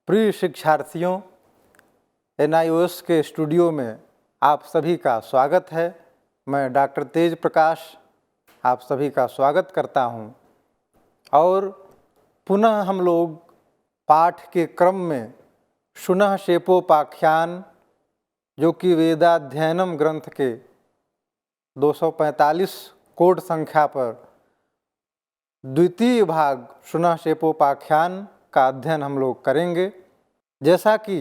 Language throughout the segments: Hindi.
प्रिय शिक्षार्थियों, NIOS के स्टूडियो में आप सभी का स्वागत है। मैं डॉक्टर तेज प्रकाश आप सभी का स्वागत करता हूं और पुनः हम लोग पाठ के क्रम में शुनः शेपोपाख्यान जो कि वेदाध्ययनम ग्रंथ के 245 कोड संख्या पर द्वितीय भाग शुनः शेपोपाख्यान का अध्ययन हम लोग करेंगे। जैसा कि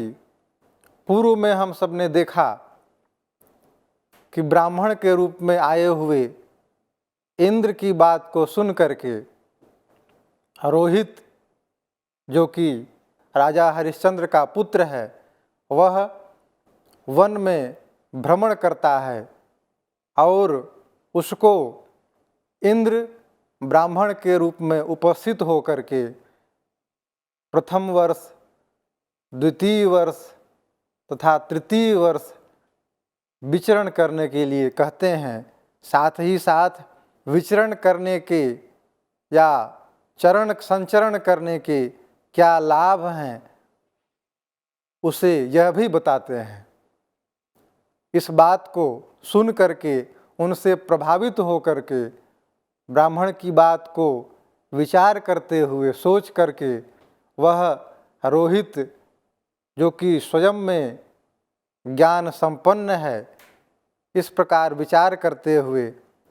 पूर्व में हम सब ने देखा कि ब्राह्मण के रूप में आए हुए इंद्र की बात को सुन करके रोहित जो कि राजा हरिश्चंद्र का पुत्र है वह वन में भ्रमण करता है और उसको इंद्र ब्राह्मण के रूप में उपस्थित होकर के प्रथम वर्ष, द्वितीय वर्ष तथा तृतीय वर्ष विचरण करने के लिए कहते हैं। साथ ही साथ विचरण करने के या चरण संचरण करने के क्या लाभ हैं उसे यह भी बताते हैं। इस बात को सुन करके उनसे प्रभावित होकर के ब्राह्मण की बात को विचार करते हुए सोच करके वह रोहित जो कि स्वयं में ज्ञान संपन्न है, इस प्रकार विचार करते हुए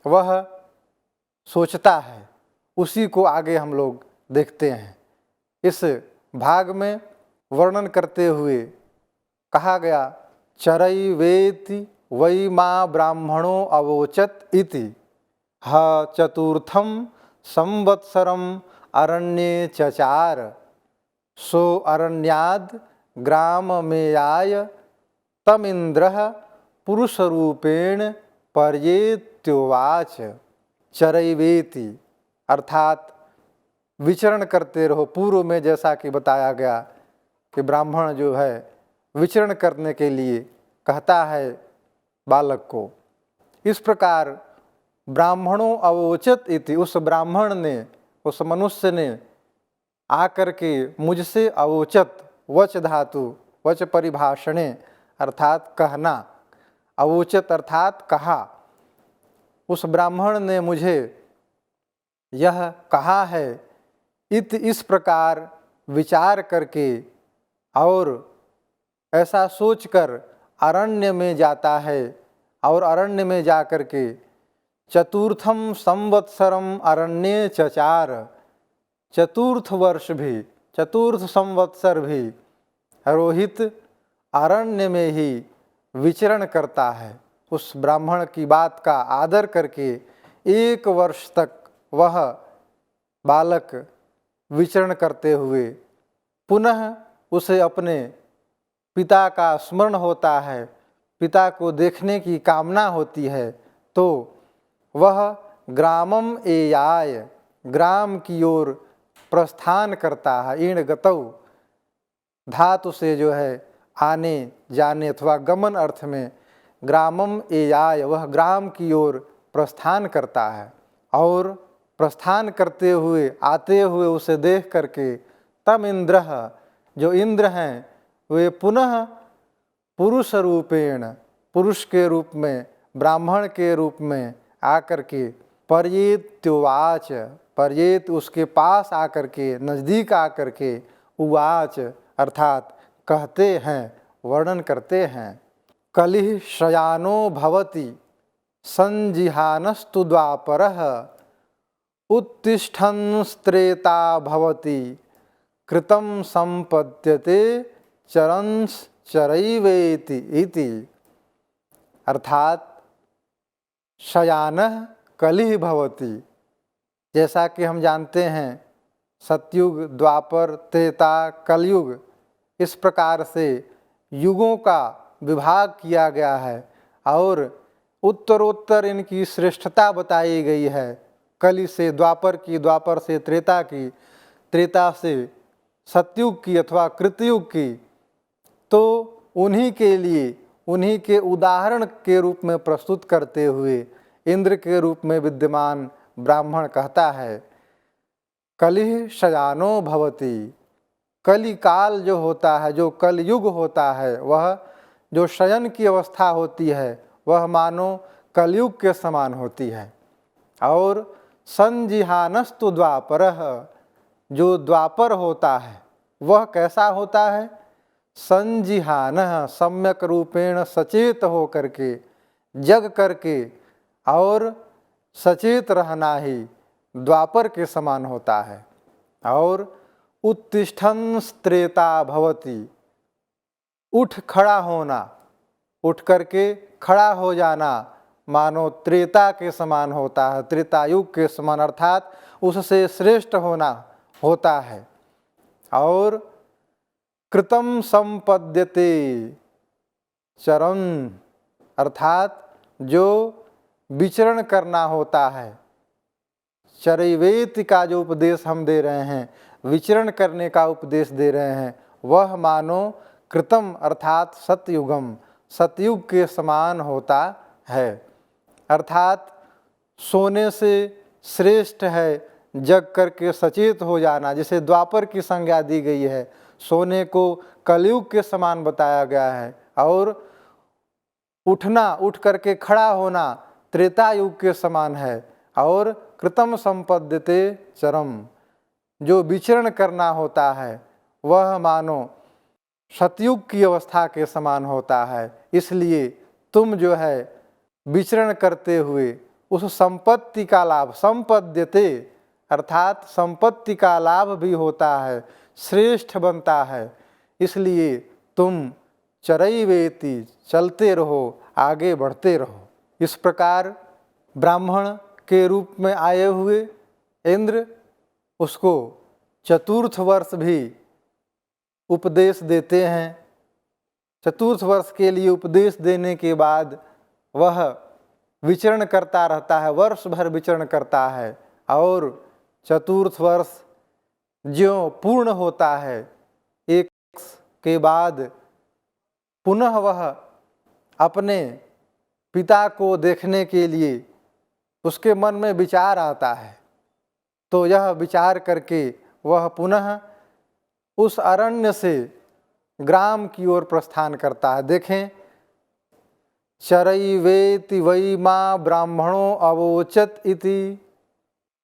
वह सोचता है। उसी को आगे हम लोग देखते हैं। इस भाग में वर्णन करते हुए कहा गया, चरैवेति वै मा ब्राह्मणो अवोचत इति ह चतुर्थम संवत्सरम अरण्ये चचार सो अरण्याद ग्राममेयाय तमिन्द्रः पुरुषरूपेण पर्येत्योवाच। चरैवेति अर्थात विचरण करते रहो। पूर्व में जैसा कि बताया गया कि ब्राह्मण जो है विचरण करने के लिए कहता है बालक को। इस प्रकार ब्राह्मणों अवोचत इति, उस ब्राह्मण ने, उस मनुष्य ने आकर के मुझसे अवोचत, वच धातु, वच परिभाषणे अर्थात कहना, अवोचत अर्थात कहा। उस ब्राह्मण ने मुझे यह कहा है, इस प्रकार विचार करके और ऐसा सोचकर अरण्य में जाता है और अरण्य में जा कर के चतुर्थम संवत्सरम अरण्ये चचार, चतुर्थ वर्ष भी, चतुर्थ संवत्सर भी रोहित अरण्य में ही विचरण करता है। उस ब्राह्मण की बात का आदर करके 1 वर्ष तक वह बालक विचरण करते हुए पुनः उसे अपने पिता का स्मरण होता है, पिता को देखने की कामना होती है, तो वह ग्रामम एयाय, ग्राम की ओर प्रस्थान करता है। ईण गतौ धातु से जो है आने जाने अथवा गमन अर्थ में ग्रामम एयाय, वह ग्राम की ओर प्रस्थान करता है और प्रस्थान करते हुए आते हुए उसे देख करके तम इंद्रः, जो इंद्र हैं वे पुनः पुरुष रूपेण, पुरुष के रूप में, ब्राह्मण के रूप में आकर के पर्येत्युवाच, पर्येत उसके पास आकर के, नज़दीक आकर के, उवाच अर्थात कहते हैं, वर्णन करते हैं। कलिः शयानो भवति संजिहानस्तु द्वापरः उत्तिष्ठन्स्त्रेता भवति कृतं संपद्यते चरैवेति इति। अर्थात शयानः कलिः भवति, जैसा कि हम जानते हैं सतयुग, द्वापर, त्रेता, कलयुग, इस प्रकार से युगों का विभाग किया गया है और उत्तरोत्तर इनकी श्रेष्ठता बताई गई है। कलि से द्वापर की, द्वापर से त्रेता की, त्रेता से सतयुग की अथवा कृतयुग की। तो उन्हीं के लिए, उन्हीं के उदाहरण के रूप में प्रस्तुत करते हुए इंद्र के रूप में विद्यमान ब्राह्मण कहता है, कलिः शयानो भवति, कली काल जो होता है, जो कलयुग होता है, वह जो शयन की अवस्था होती है वह मानो कलयुग के समान होती है। और संजिहानस्तु द्वापरः, जो द्वापर होता है वह कैसा होता है? संजिहानः, सम्यक रूपेण सचेत हो करके, जग करके और सचेत रहना ही द्वापर के समान होता है। और उत्तिष्ठन् त्रेता भवति, उठ खड़ा होना, उठ करके खड़ा हो जाना मानो त्रेता के समान होता है, त्रेतायुग के समान, अर्थात उससे श्रेष्ठ होना होता है। और कृतं संपद्यते चरण, अर्थात जो विचरण करना होता है, चरैवेति का जो उपदेश हम दे रहे हैं, विचरण करने का उपदेश दे रहे हैं, वह मानो कृतम अर्थात सतयुगम, सतयुग के समान होता है। अर्थात सोने से श्रेष्ठ है जग करके सचेत हो जाना, जिसे द्वापर की संज्ञा दी गई है। सोने को कलयुग के समान बताया गया है और उठना, उठ करके खड़ा होना त्रेता युग के समान है। और कृतम संपद्यते चरम, जो विचरण करना होता है वह मानो सतयुग की अवस्था के समान होता है। इसलिए तुम जो है विचरण करते हुए उस संपत्ति का लाभ, संपद्यते अर्थात संपत्ति का लाभ भी होता है, श्रेष्ठ बनता है। इसलिए तुम चरैवेति, चलते रहो, आगे बढ़ते रहो। इस प्रकार ब्राह्मण के रूप में आए हुए इंद्र उसको चतुर्थ वर्ष भी उपदेश देते हैं। चतुर्थ वर्ष के लिए उपदेश देने के बाद वह विचरण करता रहता है, वर्ष भर विचरण करता है। और चतुर्थ वर्ष ज्यों पूर्ण होता है, एक वर्ष के बाद पुनः वह अपने पिता को देखने के लिए उसके मन में विचार आता है। तो यह विचार करके वह पुनः उस अरण्य से ग्राम की ओर प्रस्थान करता है। देखें, चरैवेति वै मां ब्राह्मणो अवोचत इति,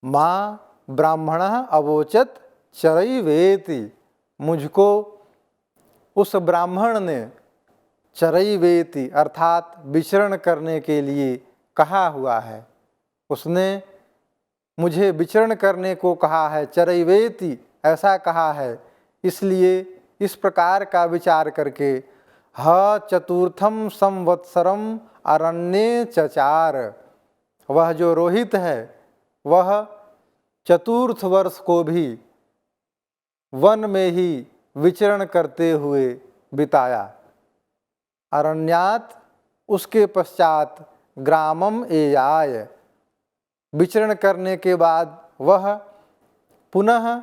मां ब्राह्मणः अवोचत चरैवेति, मुझको उस ब्राह्मण ने चरैवेति अर्थात विचरण करने के लिए कहा हुआ है। उसने मुझे विचरण करने को कहा है, चरैवेति ऐसा कहा है। इसलिए इस प्रकार का विचार करके ह चतुर्थम संवत्सरम अरण्ये चचार, वह जो रोहित है वह चतुर्थ वर्ष को भी वन में ही विचरण करते हुए बिताया। अरण्यात, उसके पश्चात ग्रामम एयाय, विचरण करने के बाद वह पुनः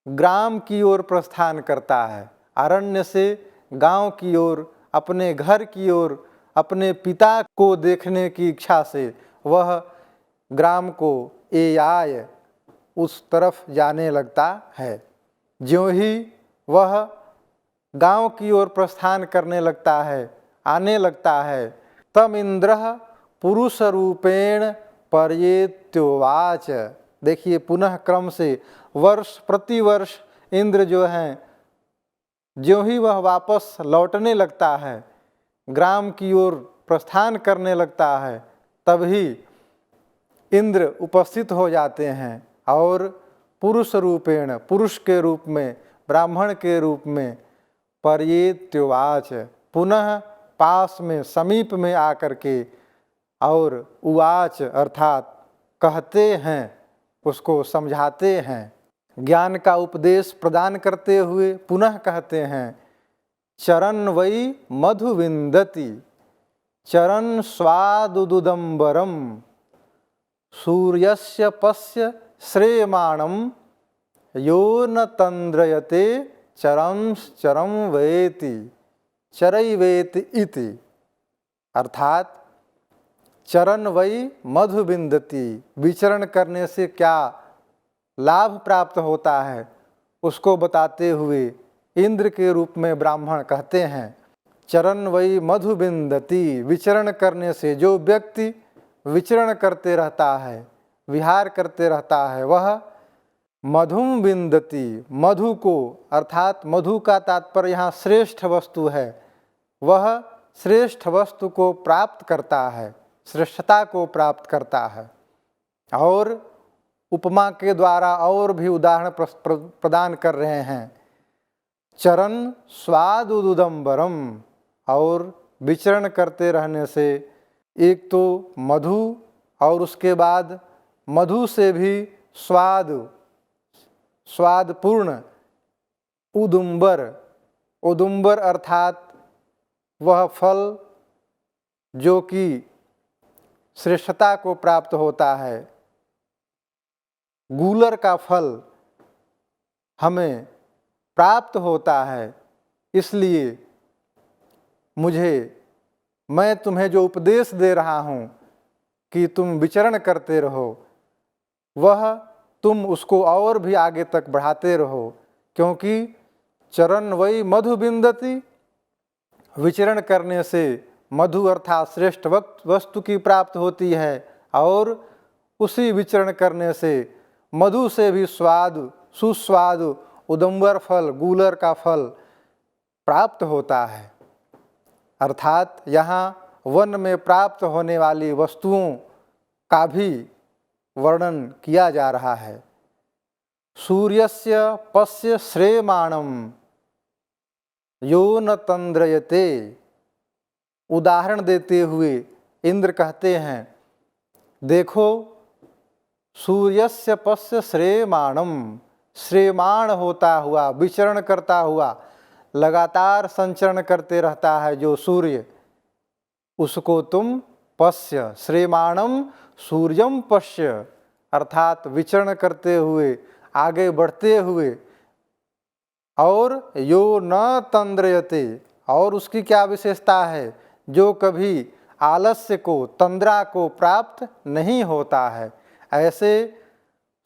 ग्राम की ओर प्रस्थान करता है। अरण्य से गांव की ओर, अपने घर की ओर, अपने पिता को देखने की इच्छा से वह ग्राम को एयाय उस तरफ जाने लगता है। ज्यों ही वह गांव की ओर प्रस्थान करने लगता है, आने लगता है, तम इंद्रः पुरुष रूपेण पर्येत्योवाच। देखिए, पुनः क्रम से वर्ष प्रतिवर्ष इंद्र जो हैं, ज्यों ही वह वापस लौटने लगता है, ग्राम की ओर प्रस्थान करने लगता है, तभी इंद्र उपस्थित हो जाते हैं और पुरुष रूपेण, पुरुष के रूप में, ब्राह्मण के रूप में, पर्येत्योवाच, पुनः पास में, समीप में आकर के, और उवाच अर्थात कहते हैं, उसको समझाते हैं, ज्ञान का उपदेश प्रदान करते हुए पुनः कहते हैं, चरन वै मधु विंदति, चरन स्वादुदुदंबरम, सूर्यस्य पश्य श्रेयमाणम, यो न तंद्रयते चरम चरम वेति, चरैवेति इति। अर्थात चरण वै मधु विंदति, विचरण करने से क्या लाभ प्राप्त होता है, उसको बताते हुए इंद्र के रूप में ब्राह्मण कहते हैं, चरण वही मधु बिंदती, विचरण करने से जो व्यक्ति विचरण करते रहता है, विहार करते रहता है, वह मधुम बिंदती, मधु को, अर्थात मधु का तात्पर्य यहाँ श्रेष्ठ वस्तु है, वह श्रेष्ठ वस्तु को प्राप्त करता है, श्रेष्ठता को प्राप्त करता है। और उपमा के द्वारा और भी उदाहरण प्रदान कर रहे हैं, चरण स्वाद उदुदम्बरम, और विचरण करते रहने से एक तो मधु और उसके बाद मधु से भी स्वादपूर्ण उदुम्बर, उदुम्बर अर्थात वह फल जो कि श्रेष्ठता को प्राप्त होता है, गूलर का फल हमें प्राप्त होता है। इसलिए मैं तुम्हें जो उपदेश दे रहा हूँ कि तुम विचरण करते रहो, वह तुम उसको और भी आगे तक बढ़ाते रहो, क्योंकि चरण वही मधु बिंदती, विचरण करने से मधु अर्थात श्रेष्ठ वस्तु की प्राप्त होती है, और उसी विचरण करने से मधु से भी सुस्वाद उदम्बर फल, गूलर का फल प्राप्त होता है। अर्थात यहाँ वन में प्राप्त होने वाली वस्तुओं का भी वर्णन किया जा रहा है। सूर्यस्य पश्य श्रेयमाणम यो न तंद्रयते, उदाहरण देते हुए इंद्र कहते हैं, देखो सूर्यस्य पश्य श्रेयमाणम, श्रेयमाण होता हुआ, विचरण करता हुआ, लगातार संचरण करते रहता है जो सूर्य, उसको तुम पश्य, श्रेयमाणम सूर्यम पश्य, अर्थात विचरण करते हुए, आगे बढ़ते हुए, और यो न तंद्रयते, और उसकी क्या विशेषता है, जो कभी आलस्य को, तंद्रा को प्राप्त नहीं होता है। ऐसे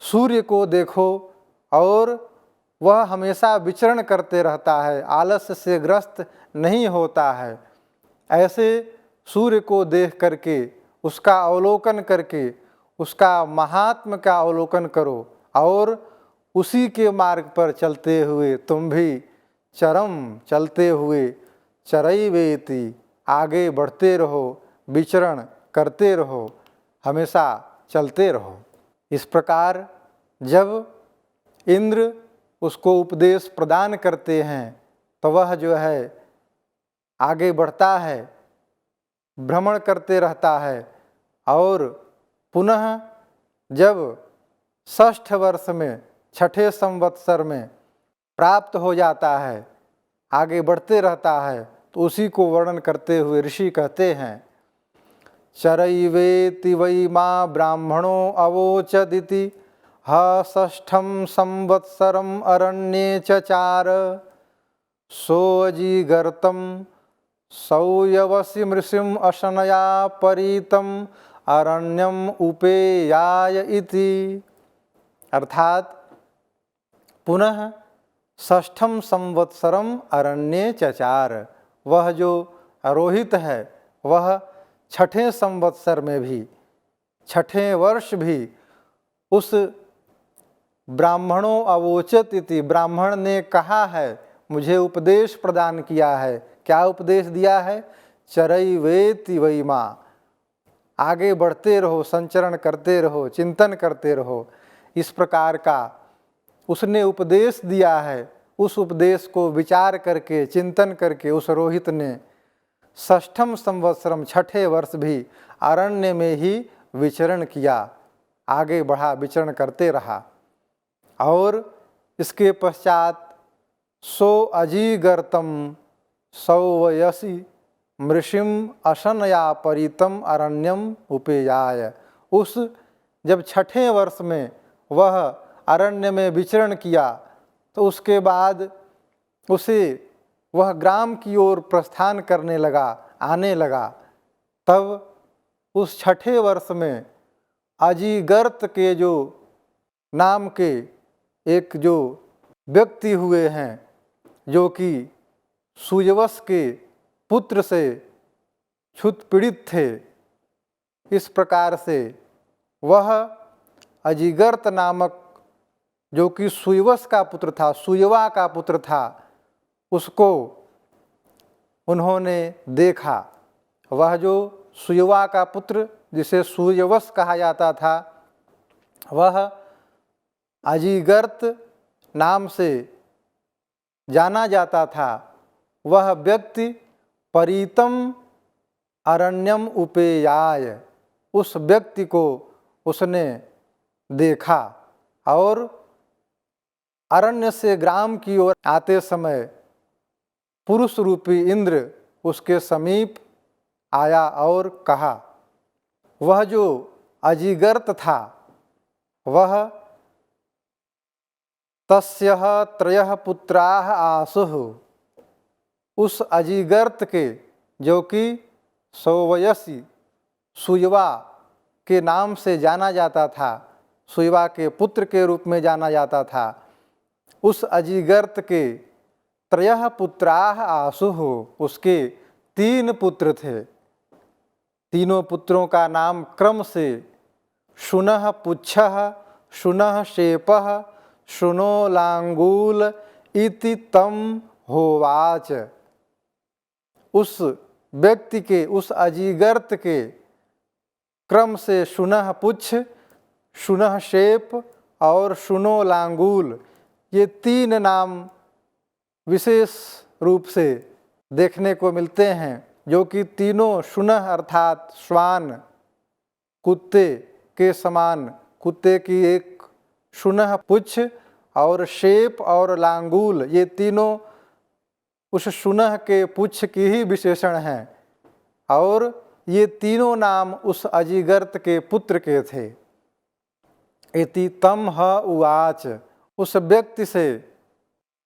सूर्य को देखो, और वह हमेशा विचरण करते रहता है, आलस्य से ग्रस्त नहीं होता है। ऐसे सूर्य को देख करके, उसका अवलोकन करके, उसका महात्म्य का अवलोकन करो, और उसी के मार्ग पर चलते हुए तुम भी चलते हुए चरैवेति, आगे बढ़ते रहो, विचरण करते रहो, हमेशा चलते रहो। इस प्रकार जब इंद्र उसको उपदेश प्रदान करते हैं तो वह जो है आगे बढ़ता है, भ्रमण करते रहता है, और पुनः जब 6ठ वर्ष में, 6ठे संवत्सर में प्राप्त हो जाता है, आगे बढ़ते रहता है, तो उसी को वर्णन करते हुए ऋषि कहते हैं, चरैवेति वै मां ब्राह्मणो अवोचदिति ह 6ठं संवत्सरम् अरण्ये चचार सोऽजीगर्तं सौयवसि मृषिम् अशनया परीतम् अरण्यम उपेयाय इति। अर्थात पुनः 6ठं संवत्सरम अरण्ये चचार, वह जो रोहित है वह 6ठे संवत्सर में भी, 6ठे वर्ष भी उस ब्राह्मणों अवोचत इति, ब्राह्मण ने कहा है, मुझे उपदेश प्रदान किया है। क्या उपदेश दिया है? चरैवेति वै मां, आगे बढ़ते रहो, संचरण करते रहो, चिंतन करते रहो, इस प्रकार का उसने उपदेश दिया है। उस उपदेश को विचार करके, चिंतन करके उस रोहित ने 6ठम संवत्सरम, 6ठे वर्ष भी अरण्य में ही विचरण किया, आगे बढ़ा, विचरण करते रहा। और इसके पश्चात सो अजीगर्तम सौवयसि मृषिम अशनया परितम अरण्यम उपेयाय, उस जब 6ठे वर्ष में वह अरण्य में विचरण किया तो उसके बाद उसे वह ग्राम की ओर प्रस्थान करने लगा, आने लगा। तब उस 6ठे वर्ष में अजीगर्त के जो नाम के एक जो व्यक्ति हुए हैं जो कि सुयवस के पुत्र से क्षुत पीड़ित थे। इस प्रकार से वह अजिगर्त नामक जो कि सुयवस का पुत्र था, सुयवा का पुत्र था, उसको उन्होंने देखा। वह जो सुयवा का पुत्र जिसे सुयवस कहा जाता था, वह अजिगर्त नाम से जाना जाता था। वह व्यक्ति परीतम अरण्यम उपेयाय, उस व्यक्ति को उसने देखा और अरण्य से ग्राम की ओर आते समय पुरुष रूपी इंद्र उसके समीप आया और कहा। वह जो अजिगर्त था वह तस्यः त्रयः पुत्राः आसुः, उस अजिगर्त के जो कि सौवयसी सुयवा के नाम से जाना जाता था, सुयवा के पुत्र के रूप में जाना जाता था, उस अजिगर्त के त्रयः पुत्राः आसुः, उसके 3 पुत्र थे। तीनों पुत्रों का नाम क्रम से शुनः पुच्छः, शुनः शेपः, शुनो लांगूल इति तम होवाच। उस व्यक्ति के, उस अजिगर्त के क्रम से शुनः पुच्छ, शुनः शेप और शुनो लांगूल, ये 3 नाम विशेष रूप से देखने को मिलते हैं, जो कि तीनों शुनः अर्थात श्वान, कुत्ते के समान, कुत्ते की एक शुनः पुच्छ और शेप और लांगूल, ये तीनों उस शुनः के पुच्छ की ही विशेषण हैं और ये तीनों नाम उस अजिगर्त के पुत्र के थे। इति तम ह उवाच, उस व्यक्ति से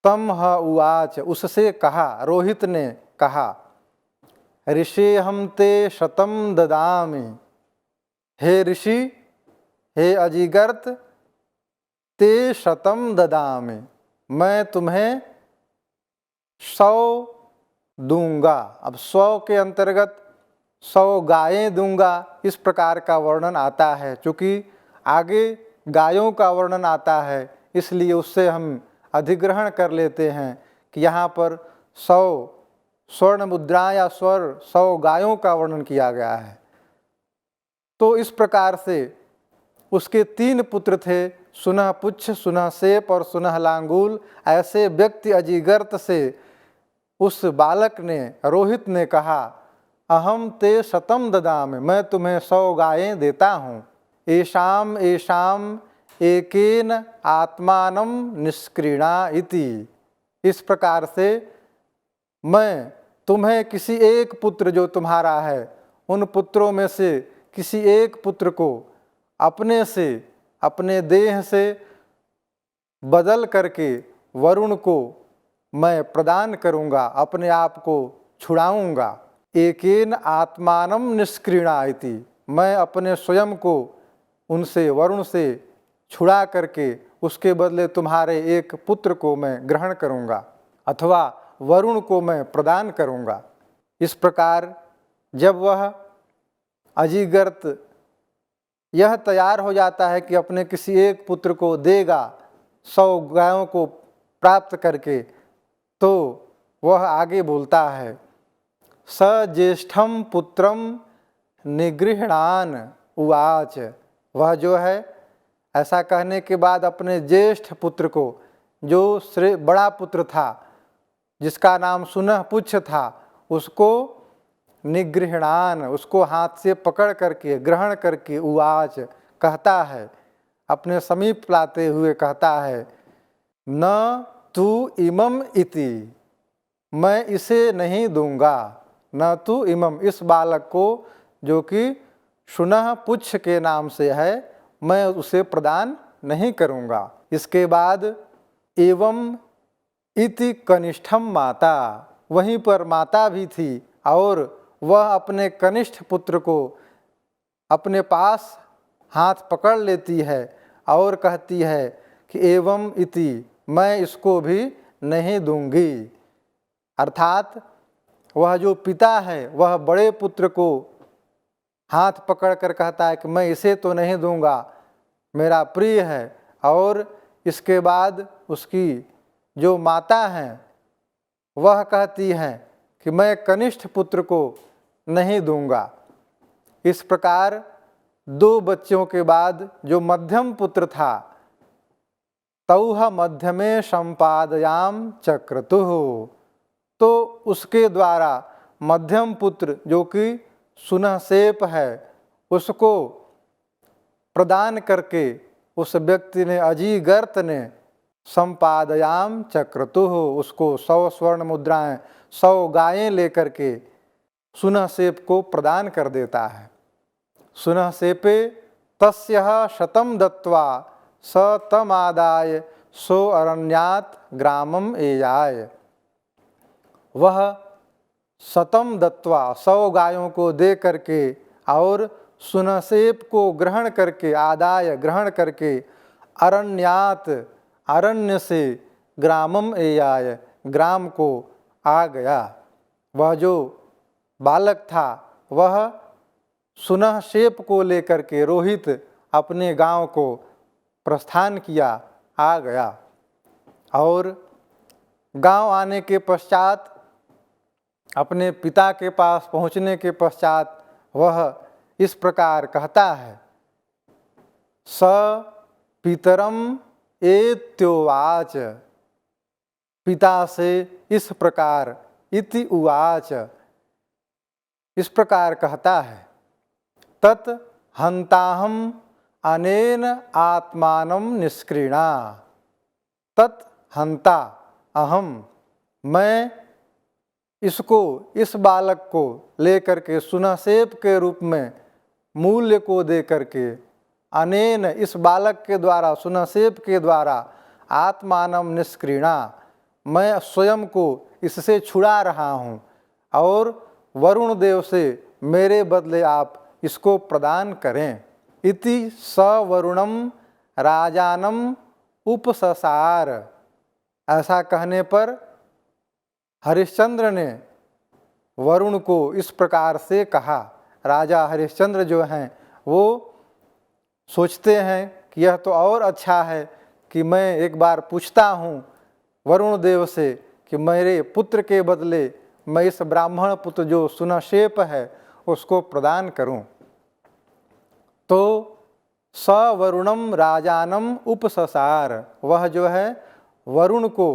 तम ह उवाच, उससे कहा, रोहित ने कहा, ऋषेऽहं ते शतं ददामि, हे ऋषि, हे अजिगर्त, ते शतं ददामि, मैं तुम्हें 100 दूंगा। अब 100 के अंतर्गत 100 गायें दूंगा, इस प्रकार का वर्णन आता है। चूँकि आगे गायों का वर्णन आता है, इसलिए उससे हम अधिग्रहण कर लेते हैं कि यहाँ पर 100 स्वर्ण मुद्रा या 100 गायों का वर्णन किया गया है। तो इस प्रकार से उसके 3 पुत्र थे, सुनह पुच्छ, सुनह सेप और सुनह लांगूल। ऐसे व्यक्ति अजिगर्त से उस बालक ने, रोहित ने कहा, अहम ते शतम ददामि, मैं तुम्हें 100 गायें देता हूँ। एषाम एषाम एकेन आत्मानं निष्क्रीणा इति, इस प्रकार से मैं तुम्हें किसी एक पुत्र जो तुम्हारा है, उन पुत्रों में से किसी एक पुत्र को अपने से, अपने देह से बदल करके वरुण को मैं प्रदान करूँगा, अपने आप को छुड़ाऊँगा। एकेन आत्मानं निष्क्रीणा इति, मैं अपने स्वयं को उनसे, वरुण से छुड़ा करके उसके बदले तुम्हारे एक पुत्र को मैं ग्रहण करूँगा अथवा वरुण को मैं प्रदान करूँगा। इस प्रकार जब वह अजिगर्त यह तैयार हो जाता है कि अपने किसी एक पुत्र को देगा 100 गायों को प्राप्त करके, तो वह आगे बोलता है, स ज्येष्ठम पुत्रम निगृह्णान उवाच। वह जो है ऐसा कहने के बाद अपने ज्येष्ठ पुत्र को, जो बड़ा पुत्र था जिसका नाम सुनह पुच्छ था, उसको निगृह्णान, उसको हाथ से पकड़ करके, ग्रहण करके, उवाच कहता है, अपने समीप लाते हुए कहता है, न तू इमम इति, मैं इसे नहीं दूंगा। न तू इमम, इस बालक को जो कि शुनह पुच्छ के नाम से है, मैं उसे प्रदान नहीं करूंगा। इसके बाद एवं इति कनिष्ठम माता, वहीं पर माता भी थी और वह अपने कनिष्ठ पुत्र को अपने पास हाथ पकड़ लेती है और कहती है कि एवं इति, मैं इसको भी नहीं दूंगी। अर्थात वह जो पिता है वह बड़े पुत्र को हाथ पकड़कर कहता है कि मैं इसे तो नहीं दूंगा, मेरा प्रिय है। और इसके बाद उसकी जो माता हैं वह कहती हैं कि मैं कनिष्ठ पुत्र को नहीं दूंगा। इस प्रकार 2 बच्चों के बाद जो मध्यम पुत्र था, तौह मध्यमे संपादयाम चक्रतुः, तो उसके द्वारा मध्यम पुत्र जो कि सुनहसेप है उसको प्रदान करके उस व्यक्ति ने, अजीगर्त ने, संपादयाम चक्रतुः, उसको 100 स्वर्ण मुद्राएं, 100 गायें लेकर के सुनहसेप को प्रदान कर देता है। सुनहसेपे तस्यः शतं दत्वा स तमादाय सो अरण्यात् ग्रामम एयाय। वह 100 दत्वा, 100 गायों को दे करके और सुनहसेप को ग्रहण करके, आदाय ग्रहण करके, अरण्यात, अरण्य से, ग्रामम एयाय, ग्राम को आ गया। वह जो बालक था वह सुनहसेप को लेकर के रोहित अपने गांव को प्रस्थान किया, आ गया। और गांव आने के पश्चात, अपने पिता के पास पहुंचने के पश्चात वह इस प्रकार कहता है, स पितरम एत्योवाच, पिता से इस प्रकार, इति उवाच, इस प्रकार कहता है। तत् हंताहम अनेन आत्मानं निष्क्रिणा, तत् हंता अहम, मैं इसको, इस बालक को लेकर के सुनहसेप के रूप में मूल्य को दे करके, अनेन, इस बालक के द्वारा, सुनहसेप के द्वारा, आत्मानं निष्क्रिणा, मैं स्वयं को इससे छुड़ा रहा हूँ और वरुण देव से मेरे बदले आप इसको प्रदान करें। इति स वरुणम राजानम उपससार। ऐसा कहने पर हरिश्चंद्र ने वरुण को इस प्रकार से कहा। राजा हरिश्चंद्र जो हैं वो सोचते हैं कि यह तो और अच्छा है कि मैं एक बार पूछता हूँ वरुण देव से कि मेरे पुत्र के बदले मैं इस ब्राह्मण पुत्र जो सुनहसेप है उसको प्रदान करूं। तो स वरुणम राजानम उपससार, वह जो है वरुण को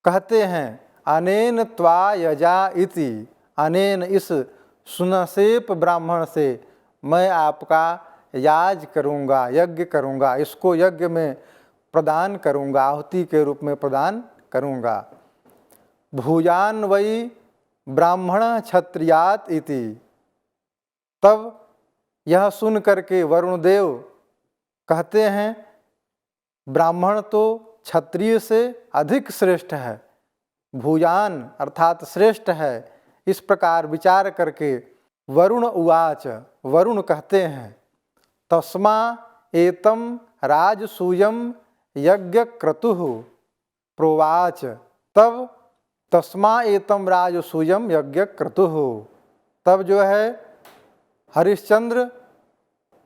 कहते हैं अनेन त्वा यजा इति, अनेन, इस सुनहसेप ब्राह्मण से मैं आपका याज करूँगा, यज्ञ करूँगा, इसको यज्ञ में प्रदान करूँगा, आहुति के रूप में प्रदान करूँगा। भूयान वै ब्राह्मण क्षत्रियात इति, तब यह सुन करके वरुण देव कहते हैं ब्राह्मण तो क्षत्रिय से अधिक श्रेष्ठ है, भूयान अर्थात श्रेष्ठ है। इस प्रकार विचार करके वरुण उवाच, वरुण कहते हैं तस्मा एतम राजसूयम यज्ञ क्रतुः प्रोवाच, तब तस्मा एतम राजसूयम यज्ञ क्रतुः, तब जो है हरिश्चंद्र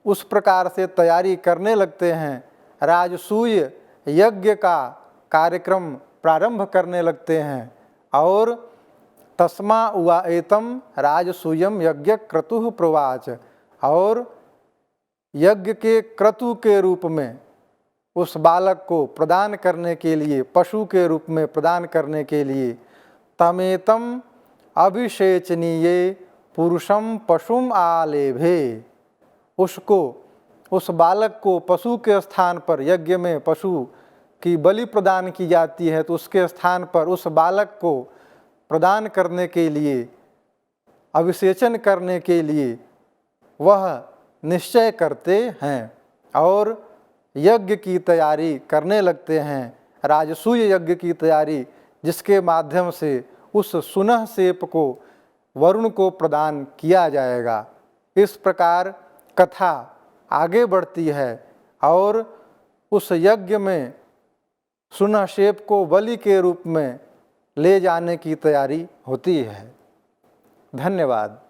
उस प्रकार से तैयारी करने लगते हैं, राजसूय यज्ञ का कार्यक्रम प्रारंभ करने लगते हैं। और तस्मा उवा एतम राजसूयम यज्ञ क्रतुः प्रोवाच, और यज्ञ के क्रतु के रूप में उस बालक को प्रदान करने के लिए, पशु के रूप में प्रदान करने के लिए, तमेतम अभिषेचनीय पुरुषम पशुम आलेभे, उसको, उस बालक को पशु के स्थान पर, यज्ञ में पशु की बलि प्रदान की जाती है तो उसके स्थान पर उस बालक को प्रदान करने के लिए, अभिषेचन करने के लिए वह निश्चय करते हैं और यज्ञ की तैयारी करने लगते हैं, राजसूय यज्ञ की तैयारी, जिसके माध्यम से उस सुनहसेप को, वरुण को प्रदान किया जाएगा। इस प्रकार कथा आगे बढ़ती है और उस यज्ञ में सुनहशेप को बलि के रूप में ले जाने की तैयारी होती है। धन्यवाद।